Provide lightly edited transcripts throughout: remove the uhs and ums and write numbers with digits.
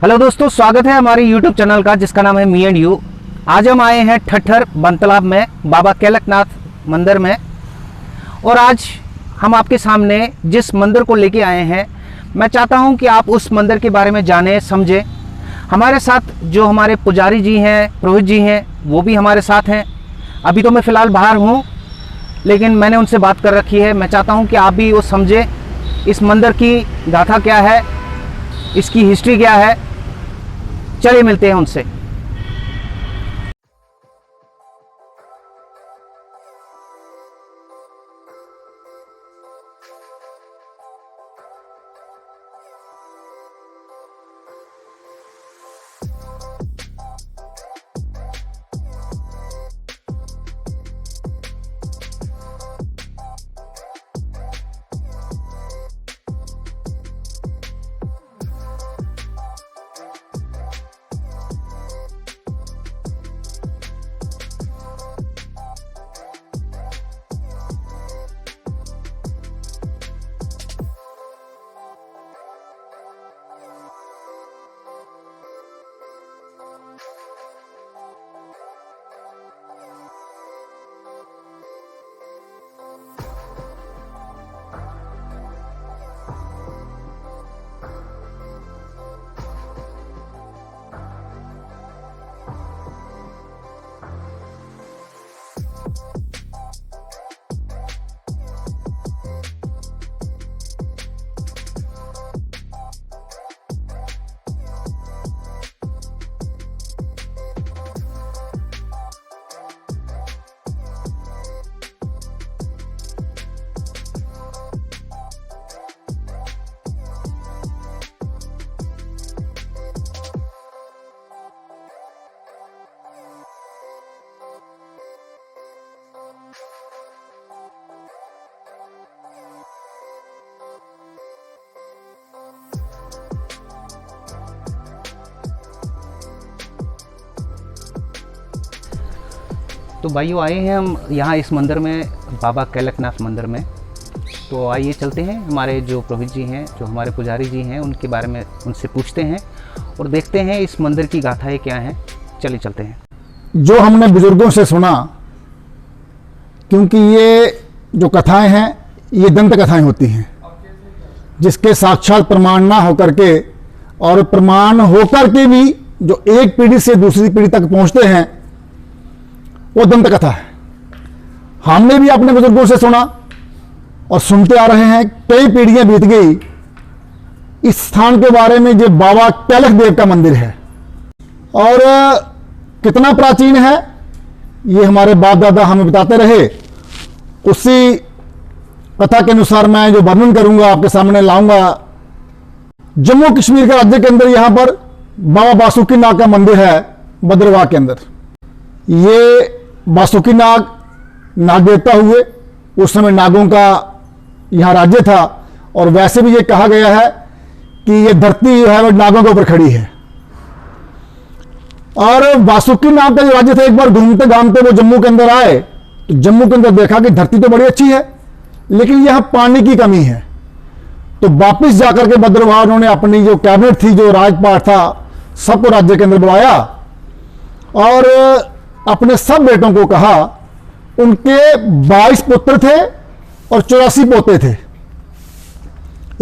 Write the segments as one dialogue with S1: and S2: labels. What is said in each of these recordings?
S1: Hello दोस्तों, स्वागत है हमारे YouTube चैनल का जिसका नाम है मी एंड यू। आज हम आए हैं ठट्ठर बनतालाब में बाबा कैलकनाथ मंदिर में। और आज हम आपके सामने जिस मंदिर को लेके आए हैं, मैं चाहता हूं कि आप उस मंदिर के बारे में जानें, समझें। हमारे साथ जो हमारे पुजारी जी हैं, पुरोहित जी हैं, वो भी हमारे साथ हैं। अभी तो मैं फ़िलहाल बाहर हूँ, लेकिन मैंने उनसे बात कर रखी है। मैं चाहता हूँ कि आप भी वो समझें, इस मंदिर की गाथा क्या है, इसकी हिस्ट्री क्या है। चलिए मिलते हैं उनसे। तो भाइयों, आए हैं हम यहाँ इस मंदिर में, बाबा कैलकनाथ मंदिर में। तो आइए चलते हैं, हमारे जो पुरोहित जी हैं, जो हमारे पुजारी जी हैं, उनके बारे में उनसे पूछते हैं और देखते हैं इस मंदिर की गाथाएं क्या हैं। चलिए चलते हैं।
S2: जो हमने बुजुर्गों से सुना, क्योंकि ये जो कथाएं हैं ये दंत कथाएं होती हैं, जिसके साक्षात प्रमाण ना होकर के और प्रमाण होकर के भी जो एक पीढ़ी से दूसरी पीढ़ी तक पहुंचते हैं, वो दंत कथा है। हमने भी अपने बुजुर्गों से सुना और सुनते आ रहे हैं, कई पीढ़ियां बीत गई। इस स्थान के बारे में जो बाबा कैलक देव का मंदिर है और कितना प्राचीन है, ये हमारे बाप दादा हमें बताते रहे। उसी कथा के अनुसार मैं जो वर्णन करूंगा, आपके सामने लाऊंगा। जम्मू कश्मीर के राज्य के अंदर यहां पर बाबा बासुकीनाग का मंदिर है, भद्रवाह के अंदर। ये बासुकीनाग नाग देवता हुए, उस समय नागों का यहां राज्य था। और वैसे भी ये कहा गया है कि ये धरती जो है वो नागों के ऊपर खड़ी है। और बासुकीनाग का जो राज्य था, एक बार घूमते घामते वो जम्मू के अंदर आए, तो जम्मू के अंदर देखा कि धरती तो बड़ी अच्छी है, लेकिन यहां पानी की कमी है। तो वापिस जाकर के भद्रवाह उन्होंने अपनी जो कैबिनेट थी, जो राजपाट था, सबको राज्य के अंदर बुलाया और अपने सब बेटों को कहा। उनके 22 पुत्र थे और 84 पोते थे।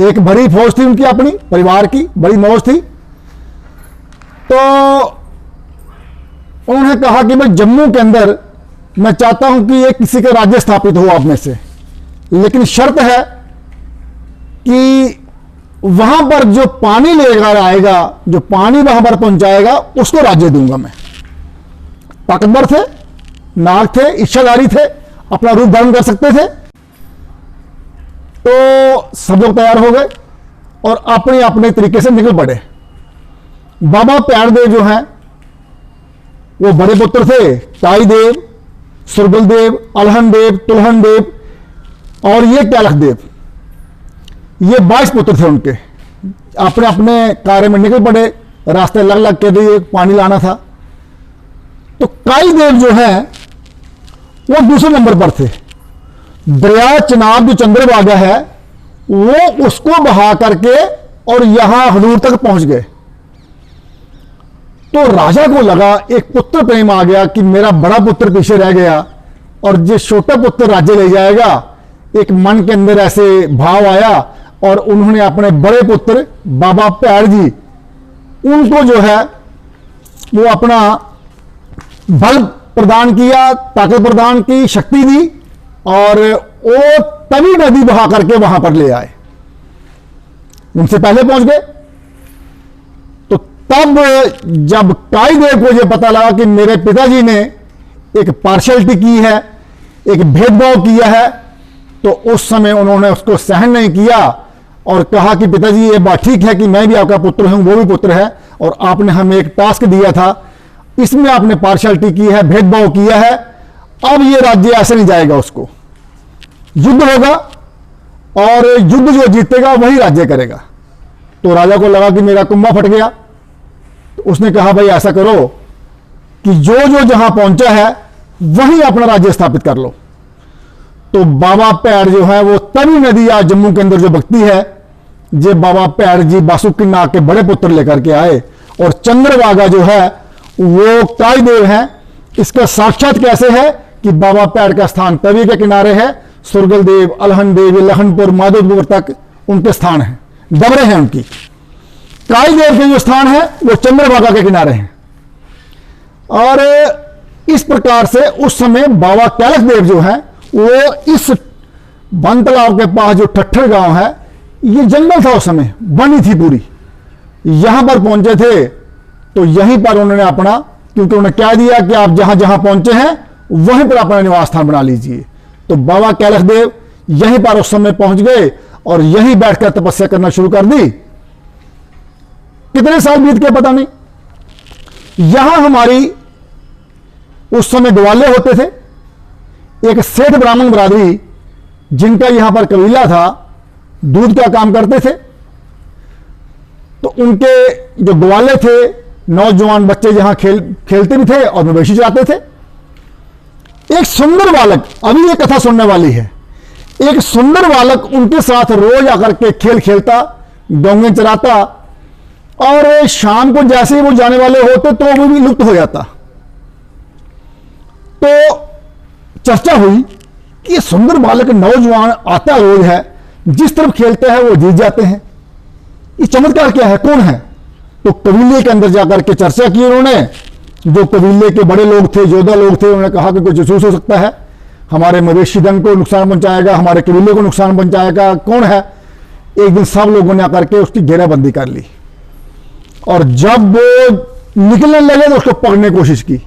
S2: एक बड़ी फौज थी उनकी, अपनी परिवार की बड़ी मौज थी। तो उन्होंने कहा कि मैं जम्मू के अंदर मैं चाहता हूं कि एक किसी का राज्य स्थापित हो आप में से, लेकिन शर्त है कि वहां पर जो पानी लेकर आएगा, जो पानी वहां पर पहुंचाएगा, उसको राज्य दूंगा मैं। ताकतवर थे, नाग थे, इच्छाधारी थे, अपना रूप धारण कर सकते थे। तो सब लोग तैयार हो गए और अपने अपने तरीके से निकल पड़े। बाबा प्यारदेव जो हैं, वो बड़े पुत्र थे, ताई देव, सुरबल देव, अलहन देव, तुलहन देव और ये कैलक देव। ये 22 पुत्र थे उनके। अपने अपने कार्य में निकल पड़े, रास्ते लग लग के दिए, पानी लाना था। तो काई देव जो है वो दूसरे नंबर पर थे। दरिया चिनाब जो चंद्रभागा है वो उसको बहा करके और यहां हजूर तक पहुंच गए। तो राजा को लगा, एक पुत्र प्रेम आ गया कि मेरा बड़ा पुत्र पीछे रह गया और जिस छोटा पुत्र राज्य ले जाएगा। एक मन के अंदर ऐसे भाव आया और उन्होंने अपने बड़े पुत्र बाबा भैड़ जी, उनको जो है वो अपना बल प्रदान किया, ताकत प्रदान की, शक्ति दी और वो तभी नदी बहा करके वहां पर ले आए, उनसे पहले पहुंच गए। तो तब जब काईदेव को यह पता लगा कि मेरे पिताजी ने एक पार्शलिटी की है, एक भेदभाव किया है, तो उस समय उन्होंने उसको सहन नहीं किया और कहा कि पिताजी ये बात ठीक है कि मैं भी आपका पुत्र हूं, वो भी पुत्र है, और आपने हमें एक टास्क दिया था, इसमें आपने पार्शलिटी की है, भेदभाव किया है, अब ये राज्य ऐसे नहीं जाएगा, उसको युद्ध होगा और युद्ध जो जीतेगा वही राज्य करेगा। तो राजा को लगा कि मेरा कुंभा फट गया। तो उसने कहा भाई ऐसा करो कि जो जो जहां पहुंचा है वहीं अपना राज्य स्थापित कर लो। तो बाबा भैड़ जो है वो तवी नदी आज जम्मू के अंदर जो बगती है, जे बाबा भैड़ जी बासुकी नाग के बड़े पुत्र लेकर के आए, और चंद्रभागा जो है वो काईदेव है। इसका साक्षात कैसे है कि बाबा भैड़ का स्थान तवी के किनारे है, सुरगल देव, अलहन देव, लखनपुर, माधोपुर तक उनके स्थान हैं, डबरे हैं उनकी। काईदेव के जो स्थान है वो चंद्रभागा के किनारे हैं। और इस प्रकार से उस समय बाबा कैलाश देव जो है वो इस वन तालाब के पास जो ठट्ठर गांव है, ये जंगल था उस समय, बनी थी पूरी, यहां पर पहुंचे थे। तो यहीं पर उन्होंने अपना, क्योंकि उन्होंने क्या दिया कि आप जहां जहां पहुंचे हैं वहीं पर अपना निवास स्थान बना लीजिए। तो बाबा कैलाश देव यहीं पर उस समय पहुंच गए और यहीं बैठकर तपस्या करना शुरू कर दी। कितने साल बीत गए पता नहीं। यहां हमारी उस समय ग्वाले होते थे, एक सेठ ब्राह्मण बरादरी जिनका यहां पर कबीला था, दूध का काम करते थे। तो उनके जो ग्वाले थे, नौजवान बच्चे यहां खेलते भी थे और मवेशी चराते थे। एक सुंदर बालक, अभी ये कथा सुनने वाली है, एक सुंदर बालक उनके साथ रोज आकर के खेल खेलता, डोंगे चराता, और शाम को जैसे ही वो जाने वाले होते तो वो भी लुप्त हो जाता। तो चर्चा हुई कि ये सुंदर बालक नौजवान आता रोज है, जिस तरफ खेलते हैं वो जीत जाते हैं, ये चमत्कार क्या है, कौन है? तो कबीले के अंदर जाकर के चर्चा की उन्होंने। जो कबीले के बड़े लोग थे, योद्धा लोग थे, उन्होंने कहा कि कोई जासूस हो सकता है, हमारे मवेशी धन को नुकसान पहुंचाएगा, हमारे कबीले को नुकसान पहुंचाएगा, कौन है? एक दिन सब लोगों ने आकर के उसकी घेराबंदी कर ली और जब वो निकलने लगे तो उसको पकड़ने की कोशिश की।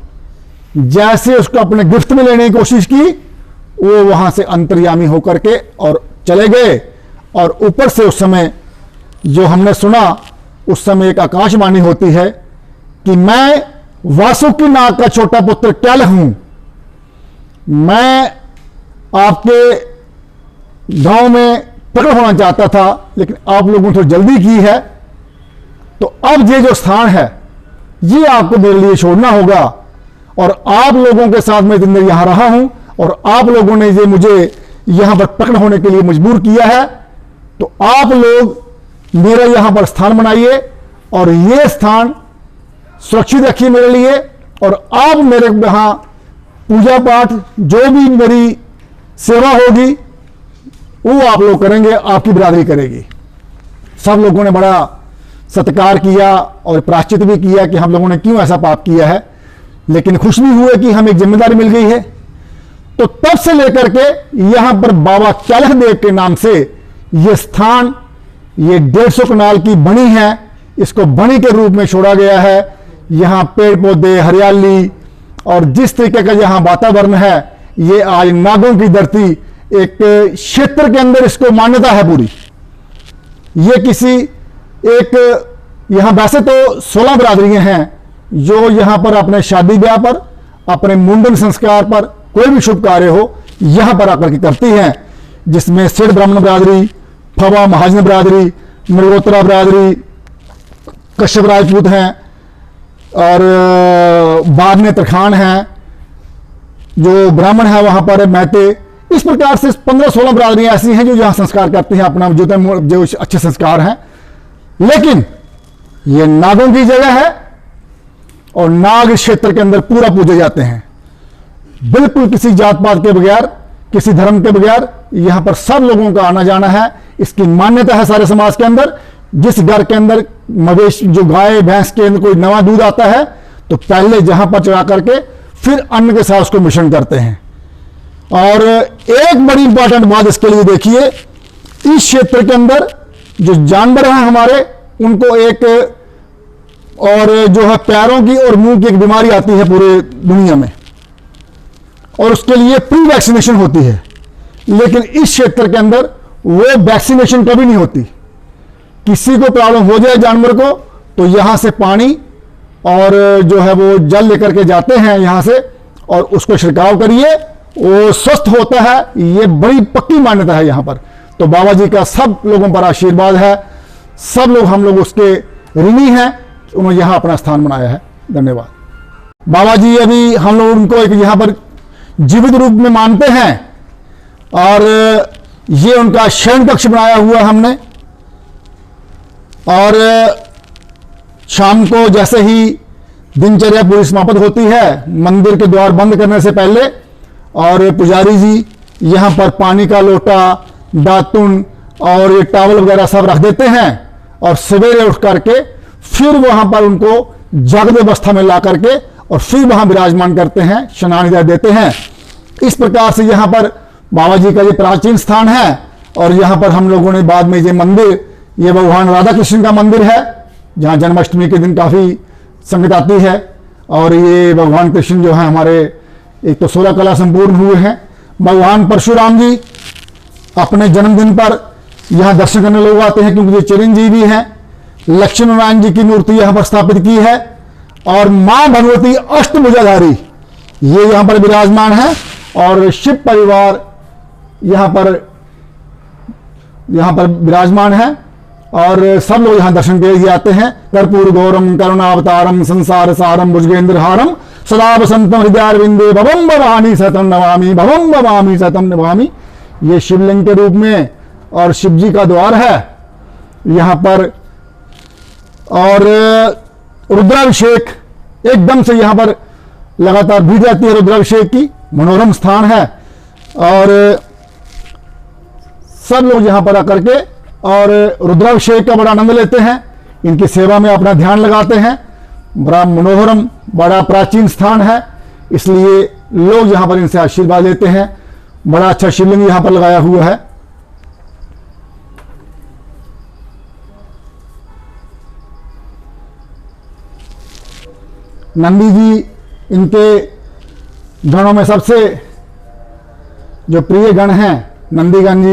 S2: जैसे उसको अपने गिरफ्त में लेने की कोशिश की, वो वहां से अंतर्यामी होकर के और चले गए। और ऊपर से उस समय जो हमने सुना, उस समय एक आकाशवाणी होती है कि मैं वासुकी नाग का छोटा पुत्र कैलाश हूं, मैं आपके गांव में प्रकट होना चाहता था, लेकिन आप लोगों ने थोड़ी जल्दी की है, तो अब ये जो स्थान है ये आपको मेरे लिए छोड़ना होगा। और आप लोगों के साथ मैं जिंदगी यहां रहा हूं और आप लोगों ने ये मुझे यहां पर प्रकट होने के लिए मजबूर किया है, तो आप लोग मेरा यहां पर स्थान बनाइए और ये स्थान सुरक्षित रखिए मेरे लिए, और आप मेरे यहां पूजा पाठ जो भी मेरी सेवा होगी वो आप लोग करेंगे, आपकी बिरादरी करेगी। सब लोगों ने बड़ा सत्कार किया और प्रायश्चित भी किया कि हम लोगों ने क्यों ऐसा पाप किया है, लेकिन खुश भी हुए कि हमें जिम्मेदारी मिल गई है। तो तब से लेकर के यहां पर बाबा कैलाश देव के नाम से यह स्थान, ये 150 कनाल की बनी है, इसको बनी के रूप में छोड़ा गया है। यहां पेड़ पौधे, हरियाली और जिस तरीके का यहां वातावरण है, ये आज नागों की धरती एक क्षेत्र के अंदर इसको मान्यता है पूरी। ये किसी एक, यहां वैसे तो 16 बिरादरियां हैं जो यहां पर अपने शादी ब्याह पर, अपने मुंडन संस्कार पर, कोई भी शुभ कार्य हो यहां पर आकर के करती हैं, जिसमें सेठ ब्राह्मण बिरादरी, फवा महाजन बिरादरी, मृगोत्रा बिरादरी, कश्यप राजपूत हैं और बाद में तरखान हैं, जो ब्राह्मण है वहां पर महते। इस प्रकार से 15-16 बिरादरियां ऐसी हैं जो यहां संस्कार करती हैं अपना, जो अच्छे संस्कार हैं। लेकिन ये नागों की जगह है और नाग इस क्षेत्र के अंदर पूरा पूजे जाते हैं, बिल्कुल किसी जात पात के बगैर, किसी धर्म के बगैर। यहां पर सब लोगों का आना जाना है, इसकी मान्यता है सारे समाज के अंदर। जिस घर के अंदर मवेशी, जो गाय भैंस के अंदर कोई नवा दूध आता है तो पहले जहां पर चढ़ा करके फिर अन्न के साथ उसको मिश्रण करते हैं। और एक बड़ी इंपॉर्टेंट बात इसके लिए देखिए, इस क्षेत्र के अंदर जो जानवर हैं हमारे, उनको एक और जो है पैरों की और मुंह की एक बीमारी आती है पूरे दुनिया में, और उसके लिए प्री वैक्सीनेशन होती है। लेकिन इस क्षेत्र के अंदर वो वैक्सीनेशन कभी नहीं होती। किसी को प्रॉब्लम हो जाए जानवर को तो यहां से पानी और जो है वो जल लेकर के जाते हैं यहां से, और उसको छिड़काव करिए, वो स्वस्थ होता है। ये बड़ी पक्की मान्यता है यहां पर। तो बाबा जी का सब लोगों पर आशीर्वाद है, सब लोग हम लोग उसके ऋणी हैं, उन्होंने यहां अपना स्थान बनाया है। धन्यवाद। बाबा जी अभी हम लोग उनको एक यहां पर जीवित रूप में मानते हैं, और ये उनका शयन कक्ष बनाया हुआ हमने। और शाम को जैसे ही दिनचर्या पूरी समाप्त होती है, मंदिर के द्वार बंद करने से पहले, और पुजारी जी यहाँ पर पानी का लोटा, दातुन और ये टावल वगैरह सब रख देते हैं, और सवेरे उठ करके फिर वहां पर उनको जागृत अवस्था में ला करके और फिर वहां विराजमान करते हैं, स्नान देते हैं। इस प्रकार से यहाँ पर बाबा जी का ये प्राचीन स्थान है। और यहाँ पर हम लोगों ने बाद में ये मंदिर, ये भगवान राधा कृष्ण का मंदिर है, जहाँ जन्माष्टमी के दिन काफ़ी संगत आती है। और ये भगवान कृष्ण जो है हमारे, एक तो 16 कला संपूर्ण हुए हैं। भगवान परशुराम जी अपने जन्मदिन पर यहाँ दर्शन करने लोग आते हैं, क्योंकि ये चिरंजीवी हैं। लक्ष्मण नारायण जी की मूर्ति यहाँ पर स्थापित की है, और मां भगवती अष्टभुजाधारी ये यहाँ पर विराजमान है। और शिव परिवार यहाँ पर विराजमान है, और सब लोग यहाँ दर्शन के लिए आते हैं। कर्पूर गौरम करुणावतारम संसार सारम भुजगेंद्र हारम सदा वसंतम हृदयारविंदे भवम भवानी सतम नमामि, भवम भवामी सतम नमामि। ये शिवलिंग के रूप में और शिव जी का द्वार है यहाँ पर। और रुद्राभिषेक एकदम से यहाँ पर लगातार भीड़ रहती है, रुद्राभिषेक की मनोरम स्थान है। और सब लोग यहाँ पर आकर के और रुद्राभिषेक का बड़ा आनंद लेते हैं, इनकी सेवा में अपना ध्यान लगाते हैं। बड़ा मनोहरम, बड़ा प्राचीन स्थान है, इसलिए लोग यहाँ पर इनसे आशीर्वाद लेते हैं। बड़ा अच्छा शिवलिंग यहाँ पर लगाया हुआ है। नंदी जी इनके गणों में सबसे जो प्रिय गण हैं, नंदीगण जी,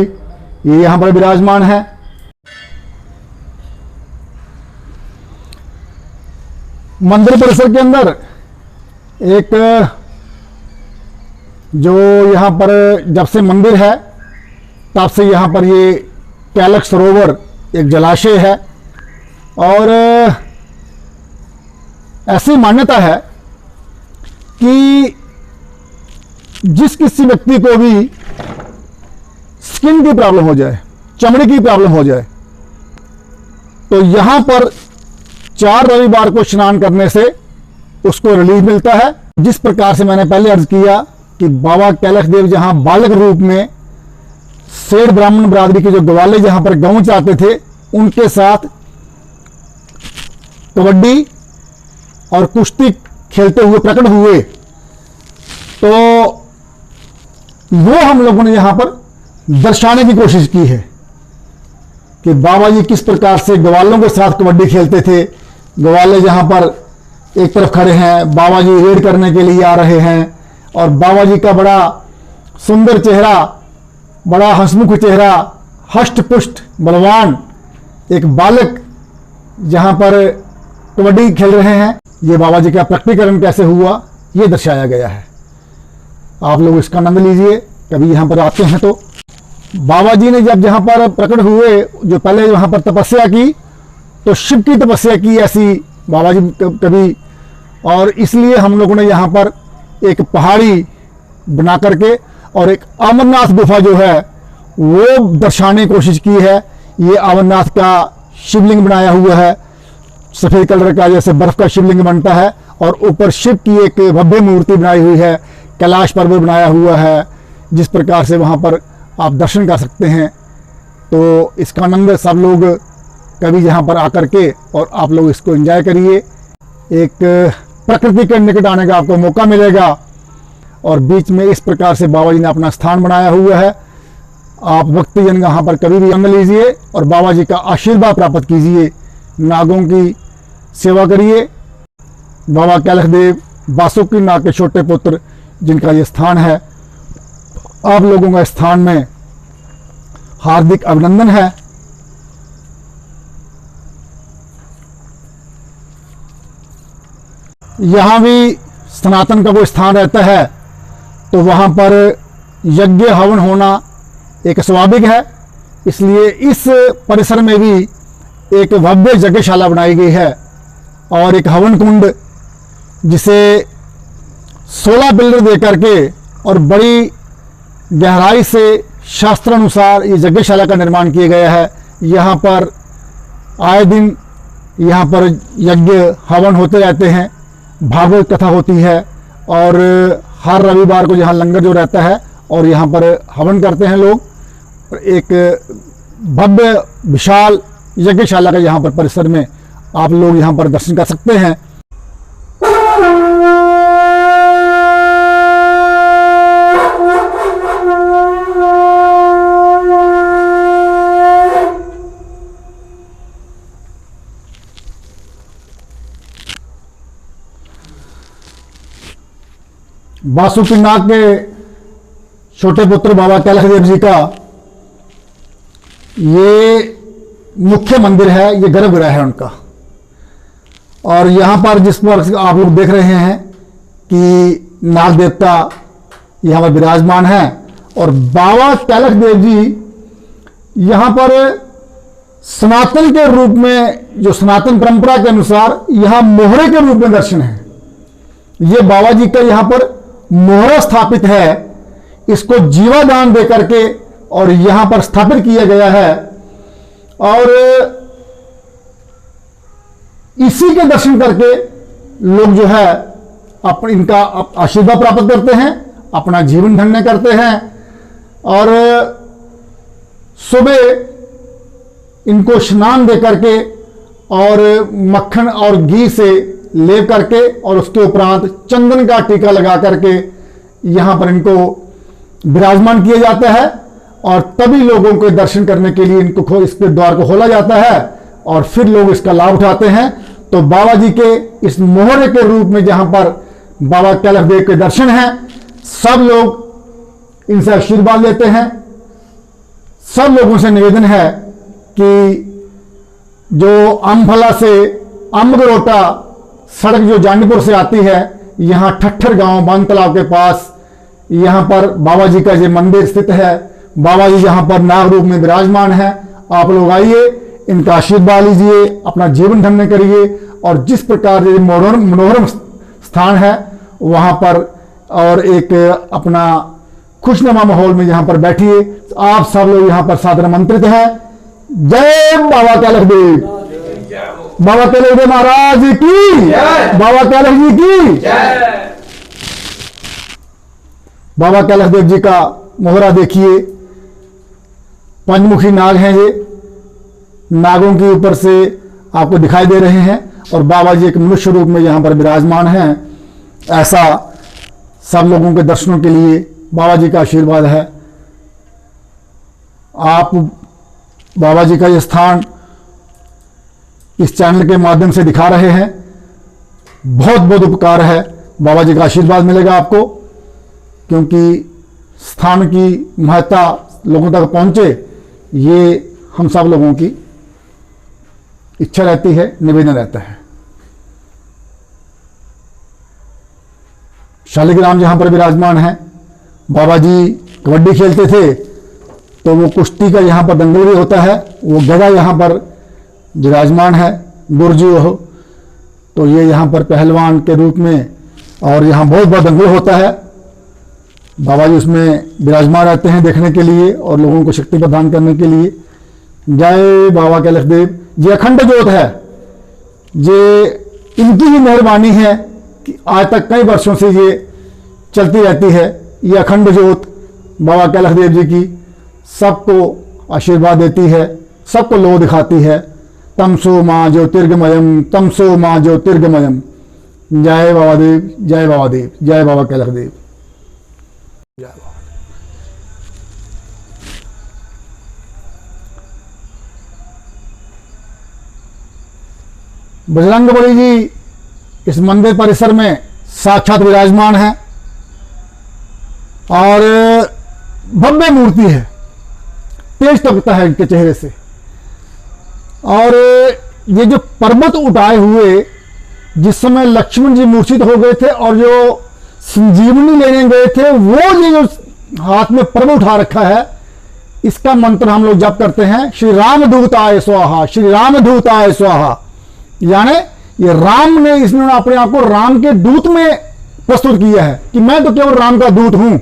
S2: ये यहाँ पर विराजमान है। मंदिर परिसर के अंदर एक जो यहाँ पर जब से मंदिर है तब से यहाँ पर ये कैलक सरोवर एक जलाशय है। और ऐसी मान्यता है कि जिस किसी व्यक्ति को भी स्किन की प्रॉब्लम हो जाए, चमड़ी की प्रॉब्लम हो जाए, तो यहां पर 4 रविवार को स्नान करने से उसको रिलीफ मिलता है। जिस प्रकार से मैंने पहले अर्ज किया कि बाबा कैलाश देव जहां बालक रूप में सेठ ब्राह्मण बरादरी के जो ग्वाले जहां पर गऊ चाहते थे, उनके साथ कबड्डी और कुश्ती खेलते हुए प्रकट हुए, तो वो हम लोगों ने यहां पर दर्शाने की कोशिश की है कि बाबा जी किस प्रकार से ग्वालों के साथ कबड्डी खेलते थे। ग्वाले जहां पर एक तरफ खड़े हैं, बाबा जी रेड करने के लिए आ रहे हैं, और बाबा जी का बड़ा सुंदर चेहरा, बड़ा हंसमुख चेहरा, हष्ट पुष्ट बलवान एक बालक जहां पर कबड्डी खेल रहे हैं। ये बाबा जी का प्रकटीकरण कैसे हुआ ये दर्शाया गया है। आप लोग इसका आनंद लीजिए कभी यहां पर आते हैं तो। बाबा जी ने जब जहां पर प्रकट हुए, जो पहले वहां पर तपस्या की, तो शिव की तपस्या की ऐसी बाबा जी कभी, और इसलिए हम लोगों ने यहाँ पर एक पहाड़ी बना करके और एक अमरनाथ गुफा जो है वो दर्शाने की कोशिश की है। ये अमरनाथ का शिवलिंग बनाया हुआ है, सफ़ेद कलर का, जैसे बर्फ का शिवलिंग बनता है, और ऊपर शिव की एक भव्य मूर्ति बनाई हुई है, कैलाश पर्वत बनाया हुआ है, जिस प्रकार से वहाँ पर आप दर्शन कर सकते हैं। तो इसका आनंद सब लोग कभी यहाँ पर आकर के और आप लोग इसको एंजॉय करिए। एक प्रकृति के निकट आने का आपको मौका मिलेगा और बीच में इस प्रकार से बाबा जी ने अपना स्थान बनाया हुआ है। आप भक्तजन यहाँ पर कभी भी आनंद लीजिए और बाबा जी का आशीर्वाद प्राप्त कीजिए, नागों की सेवा करिए। बाबा कैलाश देव बासुकी नाग के छोटे पुत्र जिनका ये स्थान है, आप लोगों का स्थान में हार्दिक अभिनंदन है। यहाँ भी सनातन का कोई स्थान रहता है तो वहाँ पर यज्ञ हवन होना एक स्वाभाविक है, इसलिए इस परिसर में भी एक भव्य यज्ञशाला बनाई गई है और एक हवन कुंड जिसे 16 पिलर दे करके और बड़ी गहराई से शास्त्रानुसार ये यज्ञशाला का निर्माण किया गया है। यहाँ पर आए दिन यहाँ पर यज्ञ हवन होते रहते हैं, भागवत कथा होती है और हर रविवार को यहाँ लंगर जो रहता है और यहाँ पर हवन करते हैं लोग। एक भव्य विशाल यज्ञशाला का यहाँ पर परिसर में आप लोग यहाँ पर दर्शन कर सकते हैं। बासुकी नाग के छोटे पुत्र बाबा कैलाश देव जी का ये मुख्य मंदिर है, ये गर्भगृह है उनका। और यहाँ पर जिस पर आप लोग देख रहे हैं कि नाग देवता यहाँ पर विराजमान है और बाबा कैलाश देव जी यहाँ पर सनातन के रूप में, जो सनातन परंपरा के अनुसार यहाँ मोहरे के रूप में दर्शन है। ये बाबा जी का यहाँ पर मोहरा स्थापित है, इसको जीवादान दे करके और यहाँ पर स्थापित किया गया है और इसी के दर्शन करके लोग जो है इनका आशीर्वाद प्राप्त करते हैं, अपना जीवन धन्य करते हैं और सुबह इनको स्नान दे करके और मक्खन और घी से लेप करके और उसके उपरांत चंदन का टीका लगा करके यहाँ पर इनको विराजमान किया जाता है और तभी लोगों के दर्शन करने के लिए इनको इसके द्वार को खोला जाता है और फिर लोग इसका लाभ उठाते हैं। तो बाबा जी के इस मोहरे के रूप में जहाँ पर बाबा कैलाश देव के दर्शन हैं, सब लोग इनसे आशीर्वाद लेते हैं। सब लोगों से निवेदन है कि जो अम्फला से अम्बगरोटा सड़क जो जानीपुर से आती है, यहाँ ठट्ठर गांव बांध तालाब के पास यहाँ पर बाबा जी का ये मंदिर स्थित है। बाबा जी यहाँ पर नाग रूप में विराजमान है। आप लोग आइए, इनका आशीर्वाद लीजिए, अपना जीवन धन्य करिए और जिस प्रकार ये मनोरम स्थान है वहाँ पर और एक अपना खुशनुमा माहौल में यहाँ पर बैठिए। आप सब लोग यहाँ पर सादर आमंत्रित हैं। जय बाबा कैलाश देव, बाबा कैलाश देव महाराज की, बाबा कैलाश जी की। बाबा कैलाश देव जी का मोहरा देखिए, पंचमुखी नाग हैं ये, नागों के ऊपर से आपको दिखाई दे रहे हैं और बाबा जी एक मनुष्य रूप में यहाँ पर विराजमान हैं। ऐसा सब लोगों के दर्शनों के लिए बाबा जी का आशीर्वाद है। आप बाबा जी का ये स्थान इस चैनल के माध्यम से दिखा रहे हैं, बहुत बहुत उपकार है। बाबा जी का आशीर्वाद मिलेगा आपको, क्योंकि स्थान की महत्ता लोगों तक पहुंचे, ये हम सब लोगों की इच्छा रहती है, निवेदन रहता है। शालिग्राम जहां पर विराजमान है, बाबा जी कबड्डी खेलते थे तो वो कुश्ती का यहाँ पर दंगल भी होता है, वो गदा यहाँ पर विराजमान है, गुरजी हो, तो ये यहाँ पर पहलवान के रूप में और यहाँ बहुत बड़ा दंगल होता है। बाबा जी उसमें विराजमान रहते हैं देखने के लिए और लोगों को शक्ति प्रदान करने के लिए। जय बाबा कैलाश देव। ये अखंड ज्योत है, ये इनकी ही मेहरबानी है कि आज तक कई वर्षों से ये चलती रहती है। ये अखंड ज्योत बाबा कैलाश देव जी की सबको आशीर्वाद देती है, सबको लो दिखाती है। तमसो माँ ज्योतिर्गमयम, तमसो माँ ज्योतिर्गमयम। जय बाबा देव, जय बाबा देव, जय बाबा कैलाश देव, जय बाबा। बजरंगबली जी इस मंदिर परिसर में साक्षात विराजमान है और भव्य मूर्ति है, तेज टपकता है इनके चेहरे से। और ये जो पर्वत उठाए हुए जिस समय लक्ष्मण जी मूर्छित हो गए थे और जो संजीवनी लेने गए थे, वो ये जो हाथ में पर्वत उठा रखा है, इसका मंत्र हम लोग जप करते हैं, श्री राम दूताय स्वाहा, श्री राम दूताय स्वाहा। यानी ये राम ने, इसने अपने आप को राम के दूत में प्रस्तुत किया है कि मैं तो केवल राम का दूत हूं,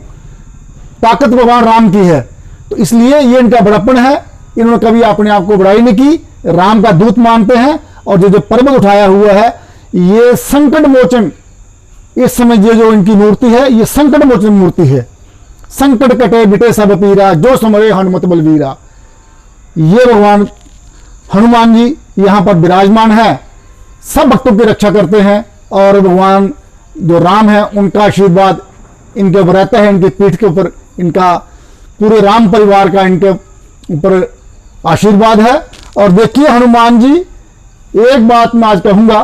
S2: ताकत भगवान राम की है। तो इसलिए ये इनका बड़प्पन है, इन्होंने कभी अपने आप को बड़ाई नहीं की, राम का दूत मानते हैं। और जो पर्वत उठाया हुआ है ये संकट मोचन, इस समय ये जो इनकी मूर्ति है ये संकट मोचन मूर्ति है। संकट कटे बिटे सब पीरा, जो समरे हनुमत बलवीरा। ये भगवान हनुमान जी यहां पर विराजमान है, सब भक्तों की रक्षा करते हैं और भगवान जो राम है उनका आशीर्वाद इनके ऊपर रहता है, इनकी पीठ के ऊपर इनका पूरे राम परिवार का इनके ऊपर आशीर्वाद है। और देखिए हनुमान जी, एक बात मैं आज कहूंगा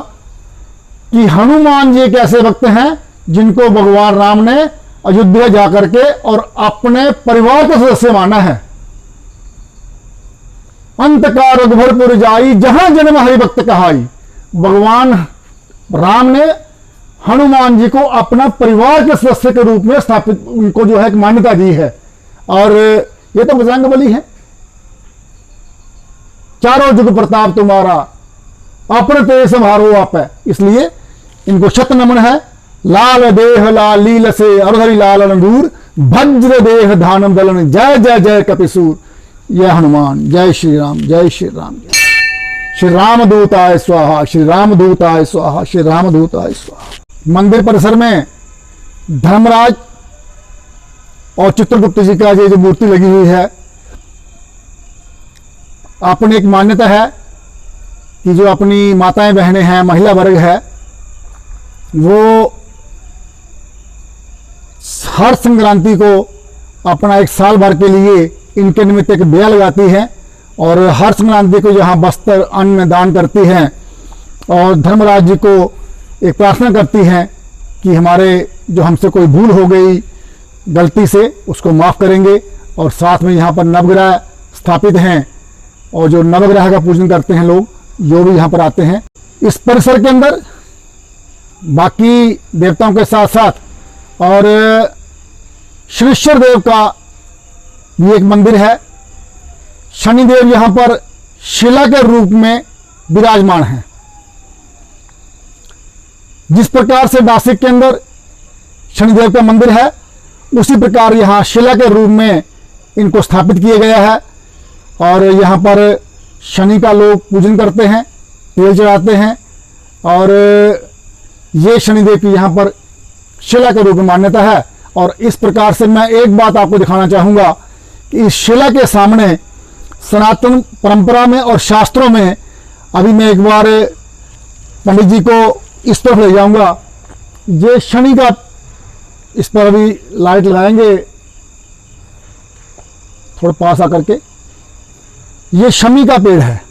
S2: कि हनुमान जी एक ऐसे भक्त हैं जिनको भगवान राम ने अयोध्या जाकर के और अपने परिवार का सदस्य माना है। अंत का रघुबरपुर जाई, जहां जन्म हरि भक्त कहाई। भगवान राम ने हनुमान जी को अपना परिवार के सदस्य के रूप में स्थापित, उनको जो है एक मान्यता दी है। और ये तो बजरंगबली है। चारों जुग प्रताप तुम्हारा, अपने तेज संभारो आप है, इसलिए इनको शत नमन है। लाल देह लाल लील से अरधरी लाल अंगूर, भज्र देह धानम दलन, जय जय जय कपिसूर। जय हनुमान, जय श्री राम, जय श्री राम। श्री राम दूताय स्वाहा, श्री राम दूताय स्वाहा, श्री राम दूताय स्वाहा। मंदिर परिसर में धर्मराज और चित्रगुप्त जी का ये जो मूर्ति लगी हुई है, अपनी एक मान्यता है कि जो अपनी माताएं बहनें हैं, महिला वर्ग है, वो हर संक्रांति को अपना एक साल भर के लिए इनके निमित्त एक बेया लगाती हैं और हर संक्रांति को यहाँ वस्त्र अन्न दान करती हैं और धर्मराज जी को एक प्रार्थना करती हैं कि हमारे जो हमसे कोई भूल हो गई गलती से उसको माफ़ करेंगे। और साथ में यहाँ पर नवग्रह स्थापित हैं और जो नवग्रह का पूजन करते हैं लोग, जो भी यहाँ पर आते हैं। इस परिसर के अंदर बाकी देवताओं के साथ साथ और शनिश्चर देव का भी एक मंदिर है। शनिदेव यहाँ पर शिला के रूप में विराजमान हैं। जिस प्रकार से नासिक के अंदर शनिदेव का मंदिर है, उसी प्रकार यहाँ शिला के रूप में इनको स्थापित किया गया है। और यहाँ पर शनि का लोग पूजन करते हैं, तेल चढ़ाते हैं और ये शनिदेव की यहाँ पर शिला के रूप में मान्यता है। और इस प्रकार से मैं एक बात आपको दिखाना चाहूँगा कि इस शिला के सामने सनातन परंपरा में और शास्त्रों में, अभी मैं एक बार पंडित जी को इस तरफ ले जाऊंगा, ये शनि का, इस पर अभी लाइट लगाएंगे थोड़ा पास आकर के, ये शमी का पेड़ है।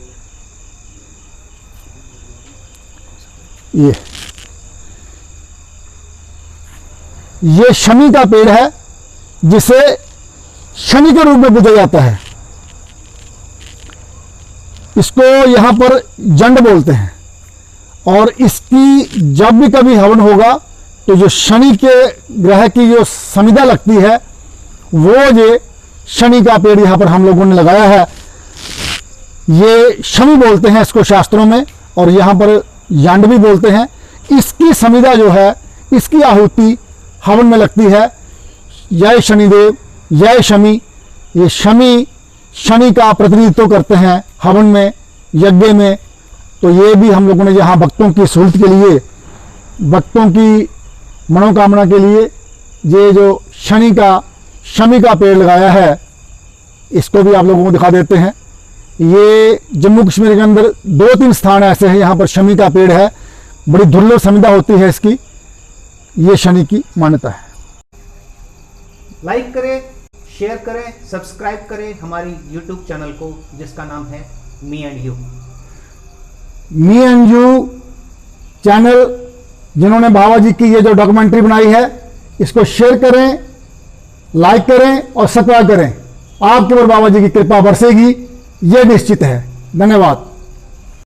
S2: ये शमी का पेड़ है जिसे शनि के रूप में पूजा जाता है। इसको यहां पर जंड बोलते हैं और इसकी जब भी कभी हवन होगा तो जो शनि के ग्रह की जो समिधा लगती है, वो ये शनि का पेड़ यहां पर हम लोगों ने लगाया है। ये शमी बोलते हैं इसको शास्त्रों में और यहां पर यांड भी बोलते हैं। इसकी समिधा जो है, इसकी आहुति हवन में लगती है। जय शनिदेव, जय शमी। ये शमी शनि का प्रतिनिधित्व करते हैं हवन में, यज्ञ में। तो ये भी हम लोगों ने यहाँ भक्तों की सहूलत के लिए भक्तों की मनोकामना के लिए ये जो शमी का पेड़ लगाया है, इसको भी आप लोगों को दिखा देते हैं। ये जम्मू कश्मीर के अंदर 2-3 स्थान ऐसे हैं यहाँ पर शमी का पेड़ है, बड़ी दुर्लभ संविदा होती है इसकी, ये शनि की मान्यता है।
S1: लाइक करें, शेयर करें, सब्सक्राइब करें हमारी YouTube चैनल को जिसका नाम है me and you.
S2: Me and you channel जिन्होंने बाबा जी की ये जो डॉक्यूमेंट्री बनाई है, इसको शेयर करें, लाइक करें और सब्सक्राइब करें। आपके ऊपर बाबा जी की कृपा बरसेगी, ये निश्चित है। धन्यवाद।